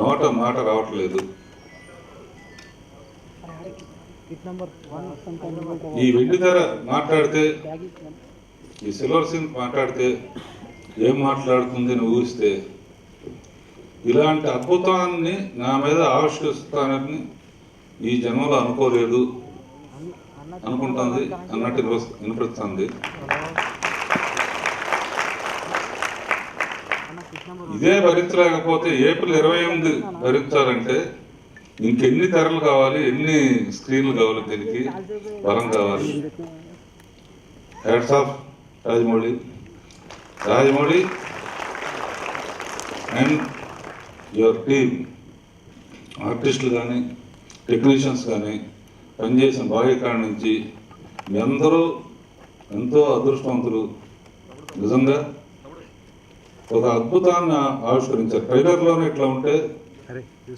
నోట మాట రావట్లేదు. ఈ వెండితెర మాట్లాడితే, ఈ సిల్వర్ సీన్ మాట్లాడితే ఏం మాట్లాడుతుంది అని ఊహిస్తే, ఇలాంటి అద్భుతాన్ని నా మీద ఆవిష్కరిస్తానని ఈ జన్మలో అనుకోలేదు అనుకుంటుంది అన్నట్టు వినిపిస్తుంది. ఇదే భరించలేకపోతే ఏప్రిల్ 28 భరించాలంటే ఇంకెన్ని తెరలు కావాలి, ఎన్ని స్క్రీన్లు కావాలి, దీనికి బలం కావాలి. Hats off Rajamouli and your team, ఆర్టిస్టులు కానీ టెక్నీషియన్స్ కానీ పనిచేసిన బాహ్యకాడ నుంచి మీ అందరూ ఎంతో అదృష్టవంతులు. నిజంగా ఒక అద్భుతాన్ని ఆవిష్కరించారు. ట్రైలర్లోనే ఇట్లా ఉంటే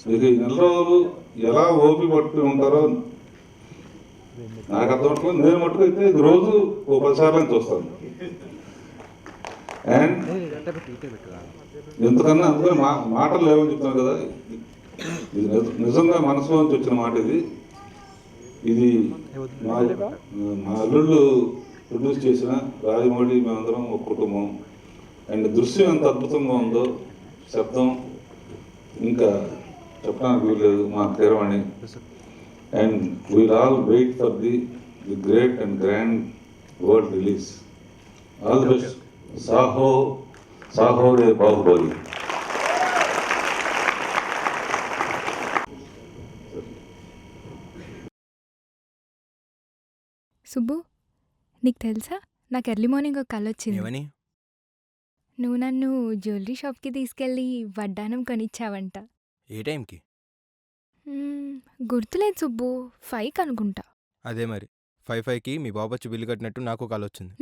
మీకు ఈ నెల రోజులు ఎలా ఓపి పట్టి ఉంటారో నాకు అర్థమవుతుంది. నేను మట్టుకు అయితే ఇది రోజు ఓ 10 సార్లు చూస్తాను. అండ్ ఎందుకన్నా అందులో మాటలు లేవని చెప్తాను కదా, ఇది నిజంగా మనసులోంచి వచ్చిన మాట. ఇది మా అల్లుళ్ళు ప్రొడ్యూస్ చేసిన రాజమౌళి, మేమందరం ఒక కుటుంబం. అండ్ దృశ్యం ఎంత అద్భుతంగా ఉందో, శబ్దం ఇంకా చెప్పడానికి వీల్లేదు, మా Keeravani. And we'll all wait for the great and grand world release. All the best. సాహో రే బాహుబలి. సుబ్బు, నీకు తెలుసా, నాకు ఎర్లీ మార్నింగ్ ఒక కల వచ్చింది. నువ్వు నన్ను జ్యువెలరీ షాప్కి తీసుకెళ్ళి వడ్డానం కొనిచ్చావంట. ఏ టైంకి? గుర్తులేదు సుబ్బు, 5కి అనుకుంటా. అదే మరి 5కి మీ బాబు వచ్చి బిల్లు కట్టినట్టు నాకు కాల్ వచ్చింది.